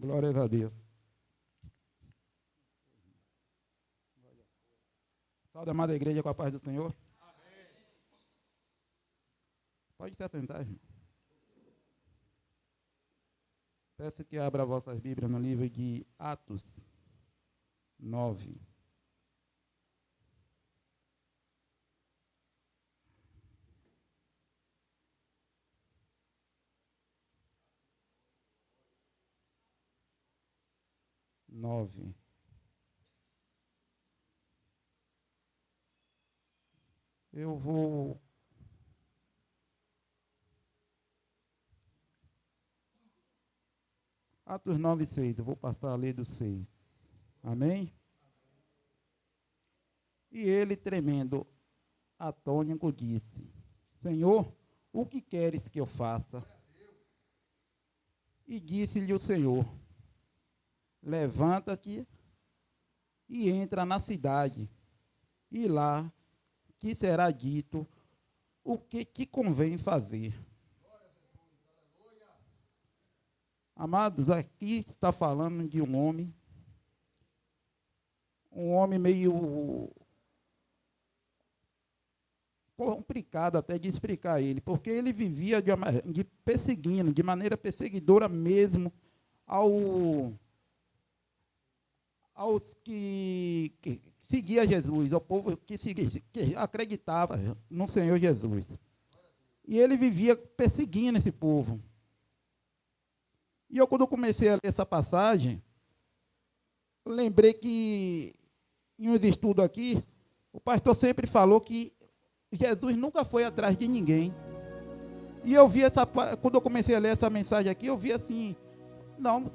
Glórias a Deus. Salve, amada igreja, com a paz do Senhor. Amém. Pode se assentar, irmão. Peço que abra vossas Bíblias no livro de Atos 9. Eu vou Atos 9:6, eu vou passar a ler do 6. Amém? E ele, tremendo, atônico, disse: Senhor, o que queres que eu faça? E disse-lhe o Senhor: levanta-te e entra na cidade, e lá te será dito o que te convém fazer. Amados, aqui está falando de um homem meio complicado até de explicar ele, porque ele vivia perseguindo, de maneira perseguidora mesmo, aos que seguia Jesus, ao povo que acreditava no Senhor Jesus. E ele vivia perseguindo esse povo. E eu, quando comecei a ler essa passagem, lembrei que, em uns estudos aqui, o pastor sempre falou que Jesus nunca foi atrás de ninguém. E eu vi quando eu comecei a ler essa mensagem aqui, eu vi assim, não,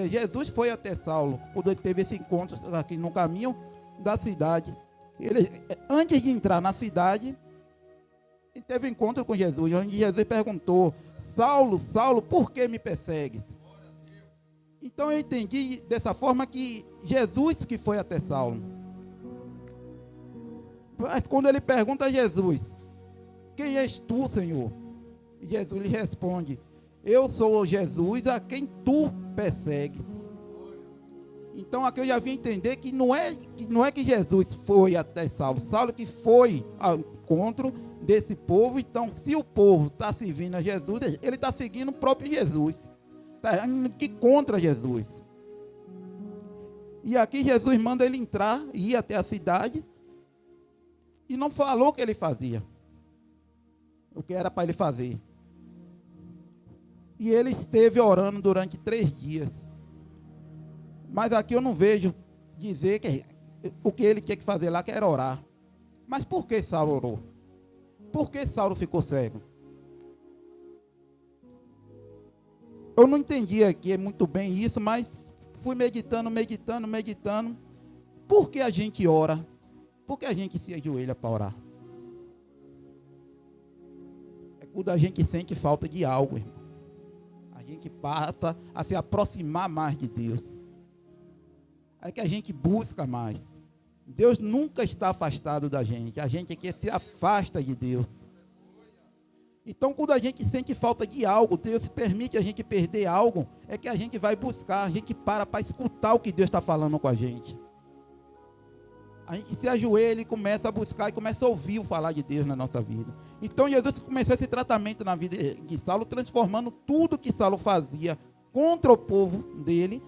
Jesus foi até Saulo, quando ele teve esse encontro aqui no caminho da cidade. Ele, antes de entrar na cidade, ele teve um encontro com Jesus, onde Jesus perguntou: Saulo, Saulo, por que me persegues? Então eu entendi dessa forma que Jesus que foi até Saulo. Mas quando ele pergunta a Jesus: quem és tu, Senhor? E Jesus lhe responde: eu sou Jesus a quem tu persegues. Então aqui eu já vim entender que não é que Jesus foi até Saulo. Saulo que foi ao encontro desse povo. Então, se o povo está servindo a Jesus, ele está seguindo o próprio Jesus. Está indo contra Jesus. E aqui Jesus manda ele entrar, ir até a cidade, e não falou o que ele fazia, o que era para ele fazer. E ele esteve orando durante 3 dias. Mas aqui eu não vejo dizer que o que ele tinha que fazer lá, que era orar. Mas por que Saulo orou? Por que Saulo ficou cego? Eu não entendi aqui muito bem isso, mas fui meditando. Por que a gente ora? Por que a gente se ajoelha para orar? É quando a gente sente falta de algo, irmão. A gente passa a se aproximar mais de Deus. É que a gente busca mais. Deus nunca está afastado da gente. A gente é que se afasta de Deus. Então, quando a gente sente falta de algo, Deus permite a gente perder algo, é que a gente vai buscar, a gente para escutar o que Deus está falando com a gente. A gente se ajoelha e começa a buscar e começa a ouvir o falar de Deus na nossa vida. Então, Jesus começou esse tratamento na vida de Saulo, transformando tudo que Saulo fazia contra o povo dele,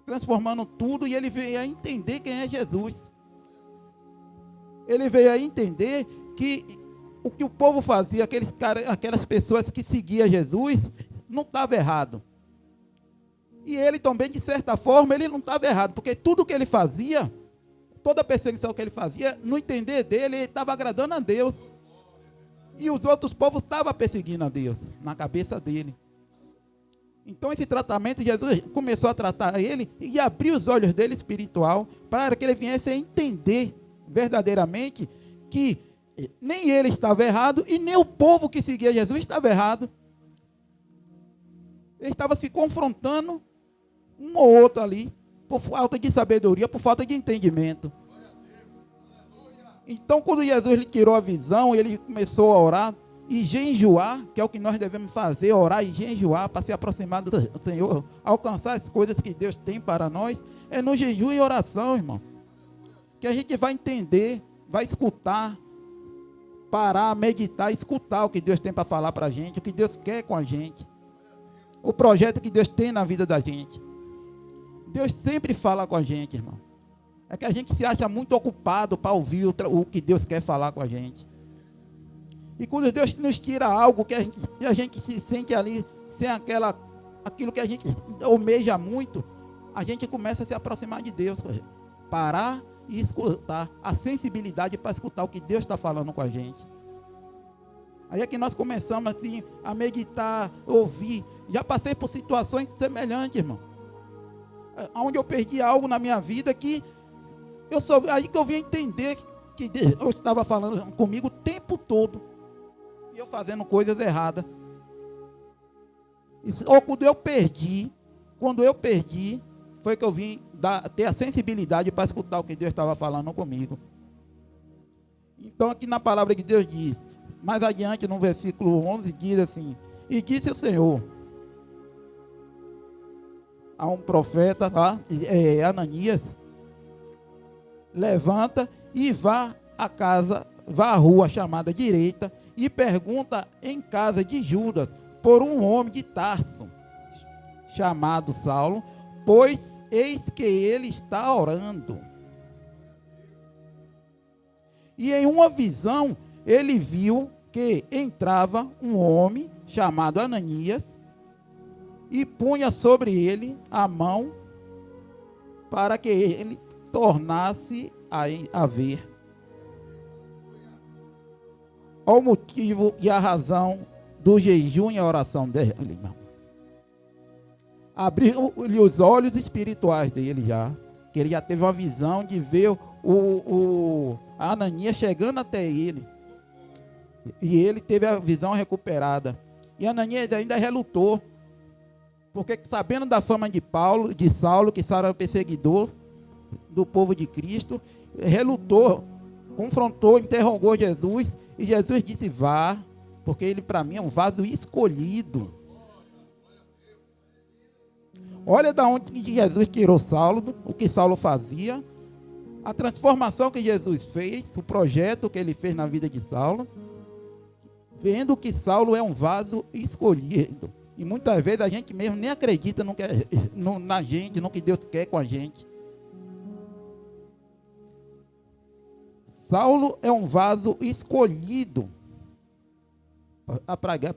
transformando tudo, e ele veio a entender quem é Jesus. Ele veio a entender que o que o povo fazia, aquelas pessoas que seguiam Jesus, não estava errado. E ele também, de certa forma, ele não estava errado, porque tudo que ele fazia, toda a perseguição que ele fazia, no entender dele, ele estava agradando a Deus. E os outros povos estavam perseguindo a Deus, na cabeça dele. Então esse tratamento, Jesus começou a tratar ele e abrir os olhos dele espiritual, para que ele viesse a entender verdadeiramente que nem ele estava errado e nem o povo que seguia Jesus estava errado. Ele estava se confrontando um ou outro ali, por falta de sabedoria, por falta de entendimento. Então, quando Jesus lhe tirou a visão, ele começou a orar, e jejuar, que é o que nós devemos fazer, orar e jejuar para se aproximar do Senhor, alcançar as coisas que Deus tem para nós, é no jejum e oração, irmão. Que a gente vai entender, vai escutar, parar, meditar, escutar o que Deus tem para falar para a gente, o que Deus quer com a gente, o projeto que Deus tem na vida da gente. Deus sempre fala com a gente, irmão. É que a gente se acha muito ocupado para ouvir o que Deus quer falar com a gente. E quando Deus nos tira algo que a gente se sente ali, sem aquilo que a gente almeja muito, a gente começa a se aproximar de Deus. Parar e escutar, a sensibilidade para escutar o que Deus está falando com a gente. Aí é que nós começamos assim, a meditar, ouvir. Já passei por situações semelhantes, irmão. Onde eu perdi algo na minha vida que aí que eu vim entender que Deus estava falando comigo o tempo todo. E eu fazendo coisas erradas. Ou quando eu perdi, foi que eu vim ter a sensibilidade para escutar o que Deus estava falando comigo. Então aqui na palavra que Deus diz, mais adiante no versículo 11 diz assim: e disse o Senhor a um profeta, Ananias, levanta e vá à rua chamada direita e pergunta em casa de Judas por um homem de Tarso, chamado Saulo, pois eis que ele está orando. E em uma visão ele viu que entrava um homem chamado Ananias e punha sobre ele a mão para que ele tornasse a ver. Olha o motivo e a razão do jejum e a oração dele, irmão. Abriu-lhe os olhos espirituais dele já, que ele já teve uma visão de ver a Ananias chegando até ele. E ele teve a visão recuperada. E Ananias ainda relutou, porque sabendo da fama de Saulo, que Saulo era perseguidor do povo de Cristo, relutou, confrontou, interrogou Jesus, e Jesus disse: vá, porque ele para mim é um vaso escolhido. Olha da onde Jesus tirou Saulo, o que Saulo fazia, a transformação que Jesus fez, o projeto que ele fez na vida de Saulo, vendo que Saulo é um vaso escolhido. E muitas vezes a gente mesmo nem acredita na gente, no que Deus quer com a gente. Saulo é um vaso escolhido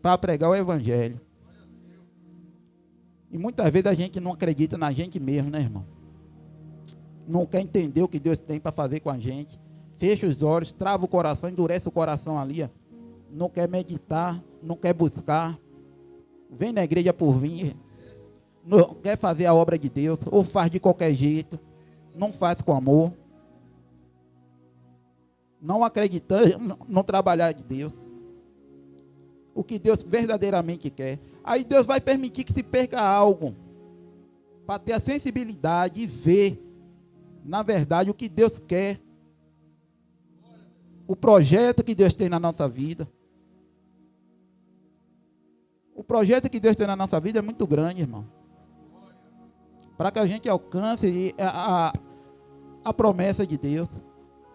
para pregar o evangelho. E muitas vezes a gente não acredita na gente mesmo, né, irmão? Não quer entender o que Deus tem para fazer com a gente. Fecha os olhos, trava o coração, endurece o coração ali, ó. Não quer meditar, não quer buscar. Vem na igreja por vir. Não quer fazer a obra de Deus, ou faz de qualquer jeito. Não faz com amor. Não acreditando, não trabalhar de Deus. O que Deus verdadeiramente quer. Aí Deus vai permitir que se perca algo, para ter a sensibilidade e ver, na verdade, o que Deus quer. O projeto que Deus tem na nossa vida. O projeto que Deus tem na nossa vida é muito grande, irmão. Para que a gente alcance a promessa de Deus.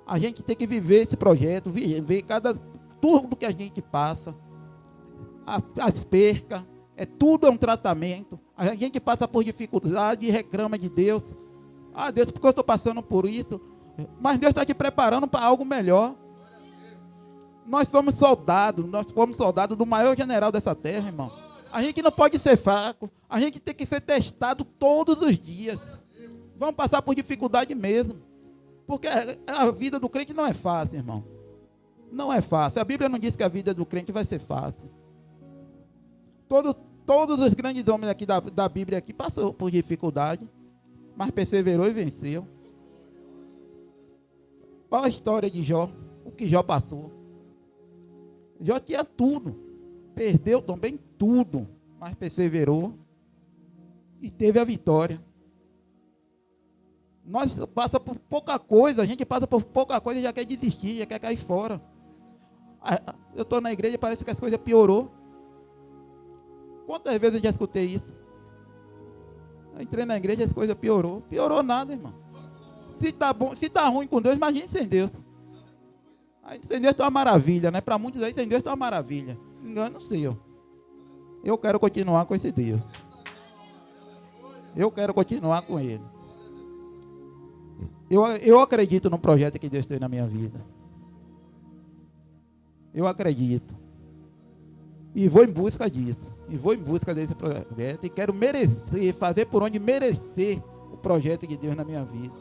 A gente tem que viver esse projeto, viver tudo que a gente passa. As percas, tudo é um tratamento. A gente passa por dificuldade e reclama de Deus. Ah, Deus, porque eu estou passando por isso? Mas Deus está te preparando para algo melhor. Nós fomos soldados do maior general dessa terra, irmão. A gente não pode ser fraco. A gente tem que ser testado todos os dias. Vamos passar por dificuldade mesmo. Porque a vida do crente não é fácil, irmão. Não é fácil. A Bíblia não diz que a vida do crente vai ser fácil. Todos os grandes homens aqui da Bíblia aqui passaram por dificuldade, mas perseverou e venceu. Qual a história de Jó? O que Jó passou? Jó tinha tudo, perdeu também tudo, mas perseverou e teve a vitória. Nós passamos por pouca coisa, a gente passa por pouca coisa e já quer desistir, já quer cair fora. Eu estou na igreja e parece que as coisas piorou. Quantas vezes eu já escutei isso? Eu entrei na igreja e as coisas piorou. Piorou nada, irmão. Se tá bom, se tá ruim com Deus, imagine sem Deus. Aí sem Deus está uma maravilha, né? Para muitos aí, sem Deus está uma maravilha. Engano seu. Eu quero continuar com esse Deus. Eu quero continuar com Ele. Eu acredito no projeto que Deus tem na minha vida. Eu acredito. E vou em busca disso. E vou em busca desse projeto. E quero merecer, fazer por onde merecer o projeto de Deus na minha vida.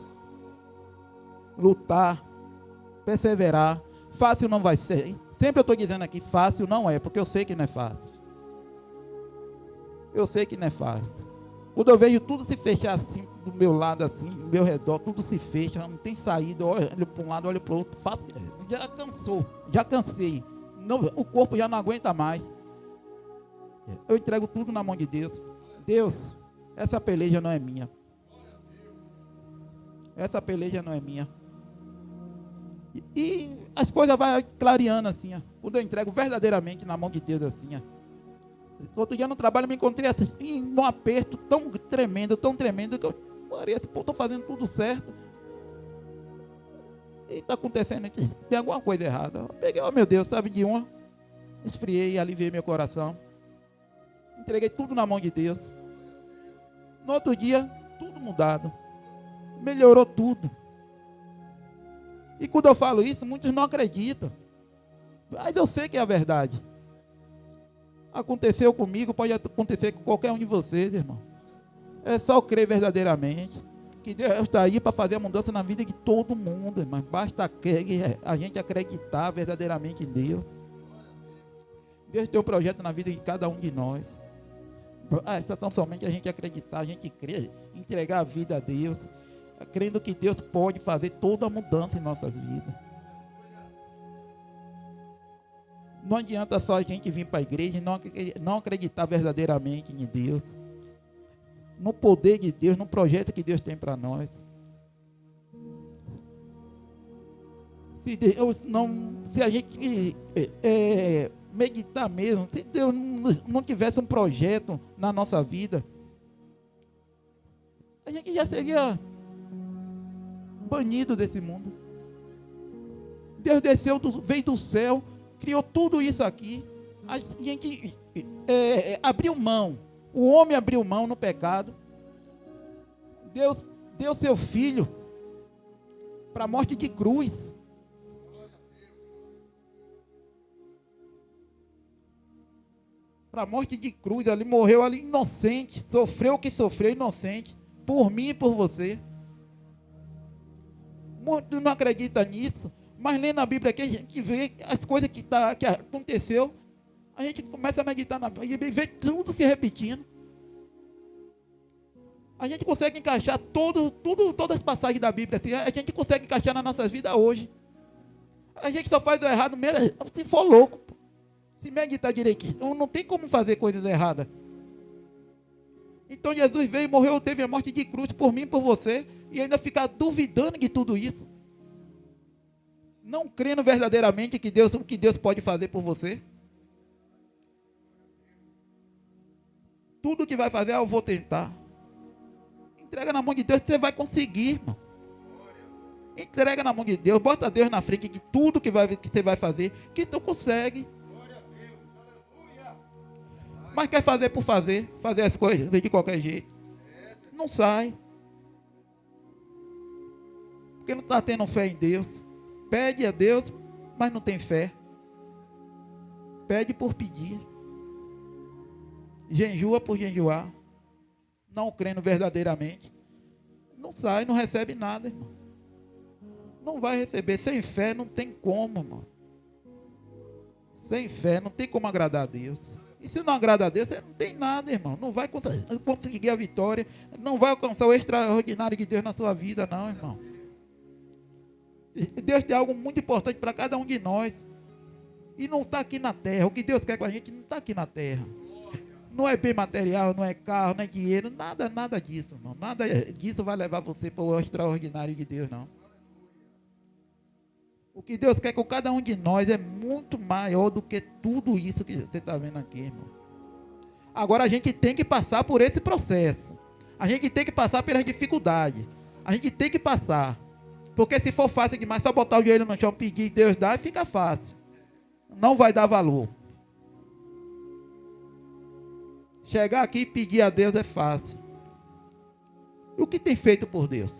Lutar, perseverar. Fácil não vai ser. Sempre eu estou dizendo aqui, fácil não é, porque eu sei que não é fácil. Eu sei que não é fácil. Quando eu vejo tudo se fechar assim, do meu lado assim, do meu redor, tudo se fecha, não tem saída, eu olho para um lado, olho para o outro, já cansou, já cansei. Não, o corpo já não aguenta mais. Eu entrego tudo na mão de Deus. Deus, essa peleja não é minha. Essa peleja não é minha. E as coisas vão clareando assim, ó. Quando eu entrego verdadeiramente na mão de Deus assim, ó. Outro dia no trabalho eu me encontrei assim, num aperto tão tremendo, que eu parecia, pô, estou fazendo tudo certo. E está acontecendo, tem alguma coisa errada. Eu peguei, oh meu Deus, sabe de uma? Esfriei e aliviei meu coração. Entreguei tudo na mão de Deus. No outro dia, tudo mudado. Melhorou tudo. E quando eu falo isso, muitos não acreditam. Mas eu sei que é a verdade. Aconteceu comigo, pode acontecer com qualquer um de vocês, irmão. É só crer verdadeiramente que Deus está aí para fazer a mudança na vida de todo mundo, irmão. Basta a gente acreditar verdadeiramente em Deus. Deus tem um projeto na vida de cada um de nós. Basta tão somente a gente acreditar, a gente crer, entregar a vida a Deus, crendo que Deus pode fazer toda a mudança em nossas vidas. Não adianta só a gente vir para a igreja e não acreditar verdadeiramente em Deus, no poder de Deus, no projeto que Deus tem para nós. Se a gente meditar mesmo, se Deus não tivesse um projeto na nossa vida, a gente já seria banido desse mundo. Deus desceu, veio do céu, criou tudo isso aqui. A gente abriu mão. O homem abriu mão no pecado. Deus deu seu filho para a morte de cruz. Para a morte de cruz. Ele morreu ali inocente. Sofreu o que sofreu inocente. Por mim e por você. Muitos não acreditam nisso. Mas lendo a Bíblia aqui, a gente vê as coisas que aconteceu. A gente começa a meditar na Bíblia e vê tudo se repetindo. A gente consegue encaixar todas as passagens da Bíblia. Assim, a gente consegue encaixar nas nossas vidas hoje. A gente só faz o errado mesmo se for louco. Se meditar direitinho. Não tem como fazer coisas erradas. Então Jesus veio, morreu, teve a morte de cruz por mim e por você. E ainda ficar duvidando de tudo isso. Não crendo verdadeiramente que Deus pode fazer por você. Tudo que vai fazer, eu vou tentar. Entrega na mão de Deus que você vai conseguir, irmão. Entrega na mão de Deus, bota Deus na frente de tudo que você vai fazer, que tu consegue. Mas quer fazer por fazer as coisas de qualquer jeito. Não sai. Porque não está tendo fé em Deus. Pede a Deus, mas não tem fé. Pede por pedir. Jejua por jejuar. Não crendo verdadeiramente. Não sai, não recebe nada, irmão. Não vai receber. Sem fé não tem como, irmão. Sem fé não tem como agradar a Deus. E se não agrada a Deus, você não tem nada, irmão. Não vai conseguir a vitória. Não vai alcançar o extraordinário de Deus na sua vida, não, irmão. Deus tem algo muito importante para cada um de nós. E não está aqui na terra. O que Deus quer com a gente não está aqui na terra. Não é bem material, não é carro, não é dinheiro. Nada disso, irmão. Nada disso vai levar você para o extraordinário de Deus, não. O que Deus quer com cada um de nós é muito maior do que tudo isso que você está vendo aqui, irmão. Agora a gente tem que passar por esse processo. A gente tem que passar pelas dificuldades. A gente tem que passar. Porque se for fácil demais, só botar o joelho no chão, pedir e Deus dá, fica fácil. Não vai dar valor. Chegar aqui e pedir a Deus é fácil. O que tem feito por Deus?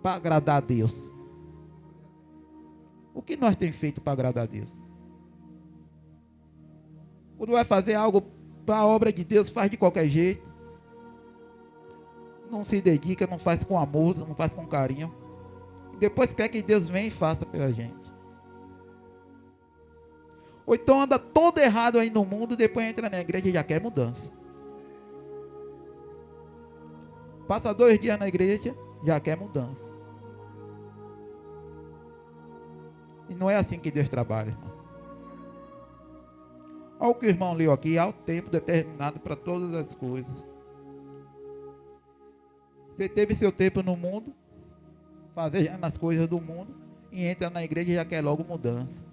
Para agradar a Deus. O que nós temos feito para agradar a Deus? Quando vai fazer algo para a obra de Deus, faz de qualquer jeito. Não se dedica, não faz com amor, não faz com carinho. Depois quer que Deus venha e faça pela gente. Ou então anda todo errado aí no mundo, depois entra na igreja e já quer mudança. Passa 2 dias na igreja, já quer mudança. E não é assim que Deus trabalha, irmão. Olha o que o irmão leu aqui, há um tempo determinado para todas as coisas. Você teve seu tempo no mundo, fazendo as coisas do mundo, e entra na igreja e já quer logo mudança.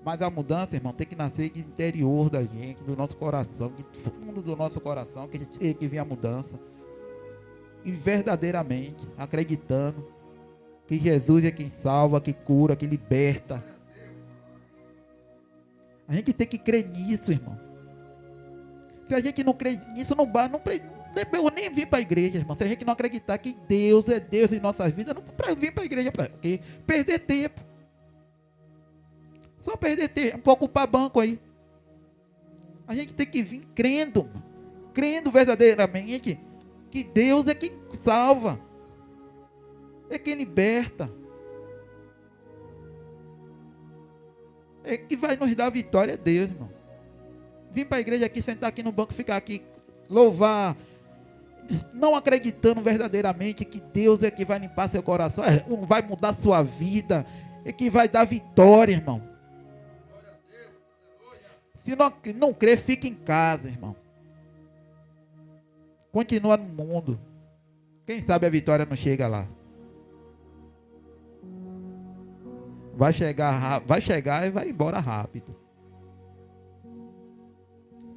Mas a mudança, irmão, tem que nascer de interior da gente, do nosso coração, de fundo do nosso coração, que vem a mudança. E verdadeiramente, acreditando que Jesus é quem salva, que cura, que liberta. A gente tem que crer nisso, irmão. Se a gente não crê nisso, eu nem vim para a igreja, irmão. Se a gente não acreditar que Deus é Deus em nossas vidas, não para vir para a igreja para quê? Perder tempo. Só perder tempo, para ocupar banco aí. A gente tem que vir crendo verdadeiramente que Deus é quem salva, é quem liberta, é que vai nos dar vitória, é Deus, irmão. Vim para a igreja aqui, sentar aqui no banco, ficar aqui, louvar, não acreditando verdadeiramente que Deus é que vai limpar seu coração, vai mudar sua vida, é que vai dar vitória, irmão. Se não crer, fica em casa, irmão. Continua no mundo. Quem sabe a vitória não chega lá. Vai chegar e vai embora rápido.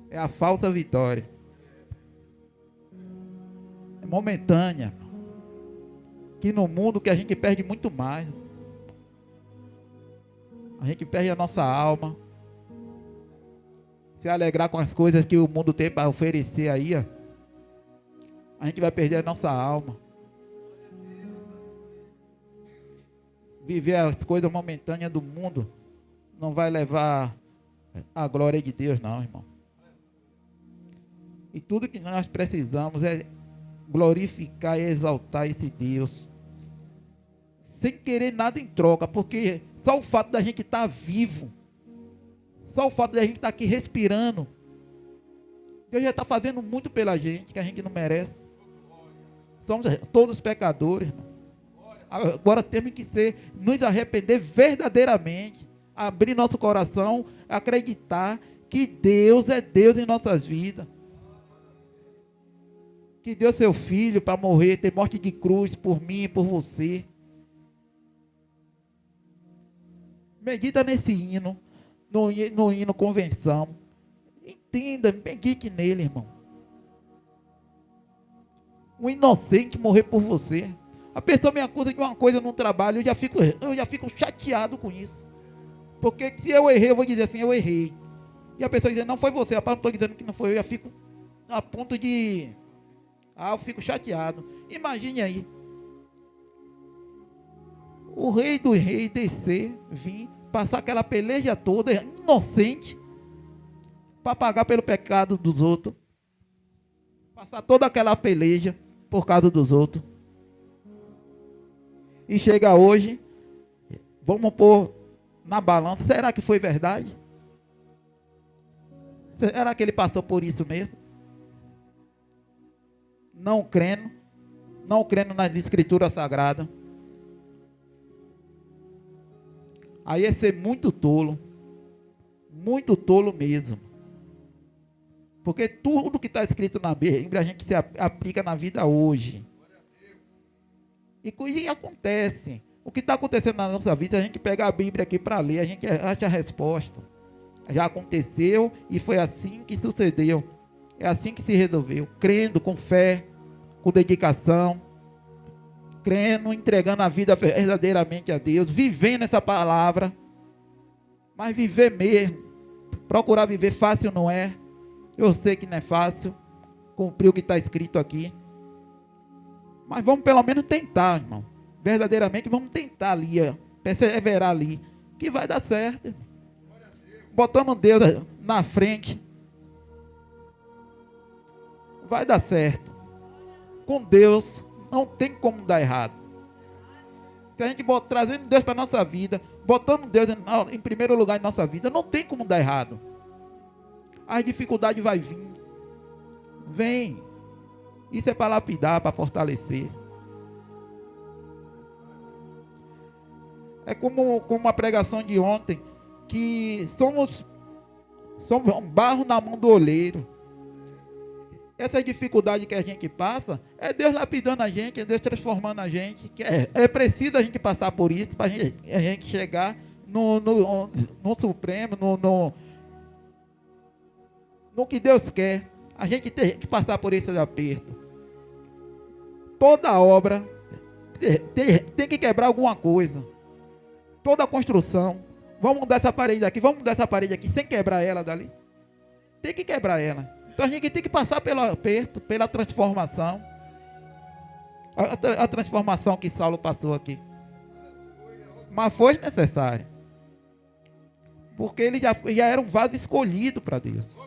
É a falsa vitória. É momentânea. Que no mundo que a gente perde muito mais. A gente perde a nossa alma. Se alegrar com as coisas que o mundo tem para oferecer aí, ó, a gente vai perder a nossa alma. Viver as coisas momentâneas do mundo não vai levar a glória de Deus, não, irmão. E tudo que nós precisamos é glorificar e exaltar esse Deus, sem querer nada em troca, porque só o fato da gente estar vivo, só o fato da gente estar aqui respirando, Deus já está fazendo muito pela gente, que a gente não merece. Somos todos pecadores, irmão. Agora temos que nos arrepender verdadeiramente, abrir nosso coração, acreditar que Deus é Deus em nossas vidas. Que deu seu filho para morrer, ter morte de cruz por mim e por você. Medita nesse hino, no hino convenção. Entenda, medite nele, irmão. Um inocente morrer por você. A pessoa me acusa de uma coisa no trabalho, eu já fico chateado com isso. Porque se eu errei, eu vou dizer assim, eu errei. E a pessoa diz, não foi você, rapaz, não estou dizendo que não foi eu, já fico a ponto de... eu fico chateado. Imagine aí. O rei dos reis descer, vir, passar aquela peleja toda, inocente, para pagar pelo pecado dos outros. Passar toda aquela peleja por causa dos outros. E chega hoje, vamos pôr na balança, será que foi verdade? Será que ele passou por isso mesmo? Não crendo nas escrituras sagradas. Aí é ser muito tolo mesmo. Porque tudo que está escrito na Bíblia, a gente se aplica na vida hoje. E acontece. O que está acontecendo na nossa vida, a gente pega a Bíblia aqui para ler, a gente acha a resposta. Já aconteceu e foi assim que sucedeu. É assim que se resolveu. Crendo, com fé, com dedicação, crendo, entregando a vida verdadeiramente a Deus, vivendo essa palavra. Mas viver mesmo, procurar viver fácil não é. Eu sei que não é fácil cumprir o que está escrito aqui. Mas vamos pelo menos tentar, irmão. Verdadeiramente vamos tentar ali, perseverar ali, que vai dar certo, irmão. Botando Deus na frente, vai dar certo. Com Deus não tem como dar errado. Se a gente trazendo Deus para a nossa vida, botando Deus em primeiro lugar em nossa vida, não tem como dar errado. As dificuldades vai vir. Vem. Isso é para lapidar, para fortalecer. É como uma pregação de ontem, que somos barro na mão do oleiro. Essa dificuldade que a gente passa, é Deus lapidando a gente, é Deus transformando a gente. Que é preciso a gente passar por isso, para a gente chegar no Supremo, no que Deus quer. A gente tem que passar por esse aperto. Toda obra tem que quebrar alguma coisa. Toda construção. Vamos mudar essa parede aqui, sem quebrar ela dali. Tem que quebrar ela. Então a gente tem que passar pelo aperto, pela transformação. A transformação que Saulo passou aqui. Mas foi necessário. Porque ele já era um vaso escolhido para Deus.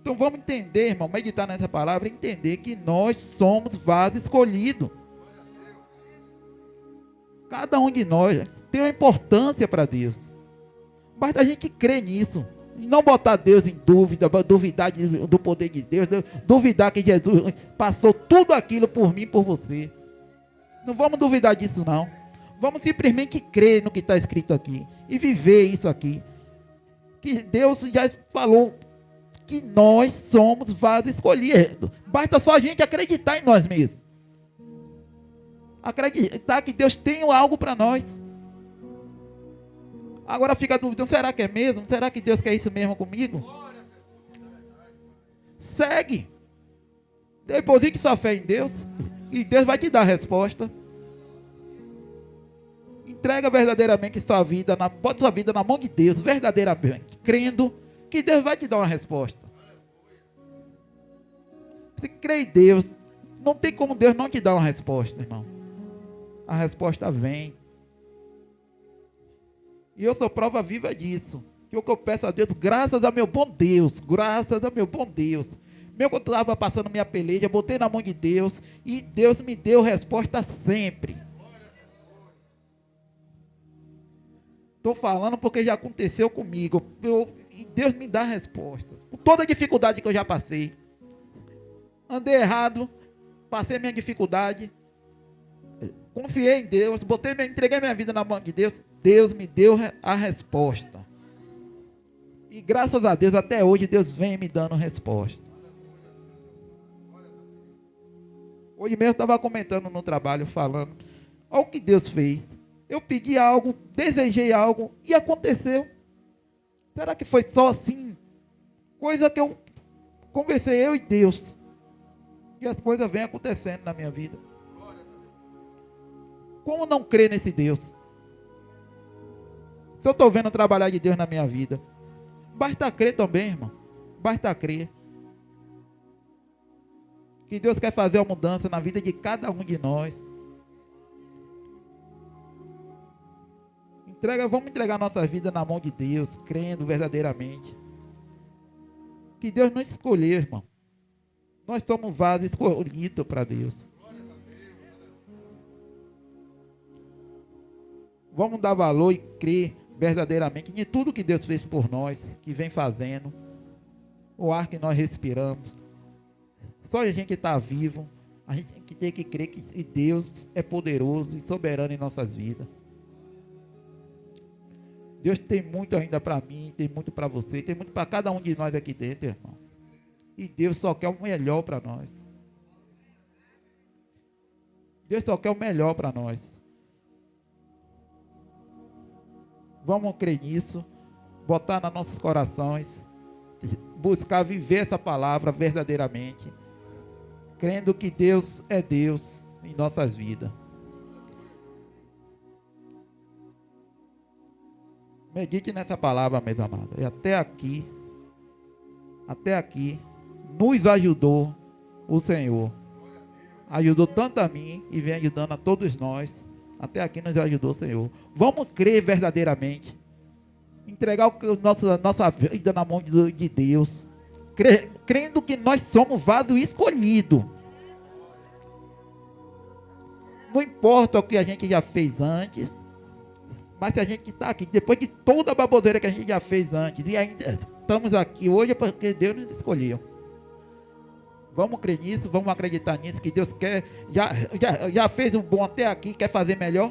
Então vamos entender, irmão, meditar nessa palavra, entender que nós somos vaso escolhido. Cada um de nós tem uma importância para Deus. Basta a gente crer nisso. E não botar Deus em dúvida, duvidar do poder de Deus, duvidar que Jesus passou tudo aquilo por mim e por você. Não vamos duvidar disso não. Vamos simplesmente crer no que está escrito aqui. E viver isso aqui. Que Deus já falou que nós somos vaso escolhido. Basta só a gente acreditar em nós mesmos. Acreditar que Deus tem algo para nós. Agora fica a dúvida, será que é mesmo? Será que Deus quer isso mesmo comigo? Segue. Deposite sua fé em Deus e Deus vai te dar a resposta. Entrega verdadeiramente sua vida, bota sua vida na mão de Deus, verdadeiramente, crendo que Deus vai te dar uma resposta. Se crê em Deus, não tem como Deus não te dar uma resposta, irmão. A resposta vem. E eu sou prova viva disso. Que o que eu peço a Deus, graças a meu bom Deus, graças a meu bom Deus. Meu que eu estava passando minha peleja, botei na mão de Deus e Deus me deu resposta sempre. Estou falando porque já aconteceu comigo. E Deus me dá resposta. Com toda a dificuldade que eu já passei. Andei errado, passei minha dificuldade. Confiei em Deus, entreguei minha vida na mão de Deus. Deus me deu a resposta. E graças a Deus, até hoje, Deus vem me dando resposta. Hoje mesmo eu estava comentando no trabalho, falando. Olha o que Deus fez. Eu pedi algo, desejei algo e aconteceu. Será que foi só assim? Coisa que eu conversei eu e Deus. E as coisas vêm acontecendo na minha vida. Como não crer nesse Deus? Se eu estou vendo o trabalhar de Deus na minha vida, basta crer também, irmão. Basta crer. Que Deus quer fazer uma mudança na vida de cada um de nós. Vamos entregar nossa vida na mão de Deus, crendo verdadeiramente. Que Deus nos escolheu, irmão. Nós somos vaso escolhido para Deus. Vamos dar valor e crer verdadeiramente em tudo que Deus fez por nós, que vem fazendo. O ar que nós respiramos. Só a gente está vivo. A gente tem que crer que Deus é poderoso e soberano em nossas vidas. Deus tem muito ainda para mim, tem muito para você, tem muito para cada um de nós aqui dentro, irmão. E Deus só quer o melhor para nós. Deus só quer o melhor para nós. Vamos crer nisso, botar nos nossos corações, buscar viver essa palavra verdadeiramente, crendo que Deus é Deus em nossas vidas. Medite nessa palavra, meus amados. E até aqui, nos ajudou o Senhor. Ajudou tanto a mim e vem ajudando a todos nós. Até aqui nos ajudou o Senhor. Vamos crer verdadeiramente. Entregar a nossa vida na mão de Deus. Crendo que nós somos vaso escolhido. Não importa o que a gente já fez antes. Mas se a gente está aqui, depois de toda a baboseira que a gente já fez antes, e ainda estamos aqui hoje é porque Deus nos escolheu. Vamos crer nisso, vamos acreditar nisso, que Deus quer, já fez um bom até aqui, quer fazer melhor.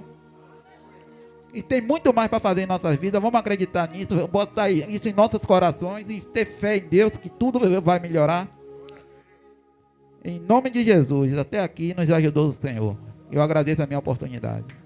E tem muito mais para fazer em nossas vidas, vamos acreditar nisso, botar isso em nossos corações e ter fé em Deus, que tudo vai melhorar. Em nome de Jesus, até aqui nos ajudou o Senhor. Eu agradeço a minha oportunidade.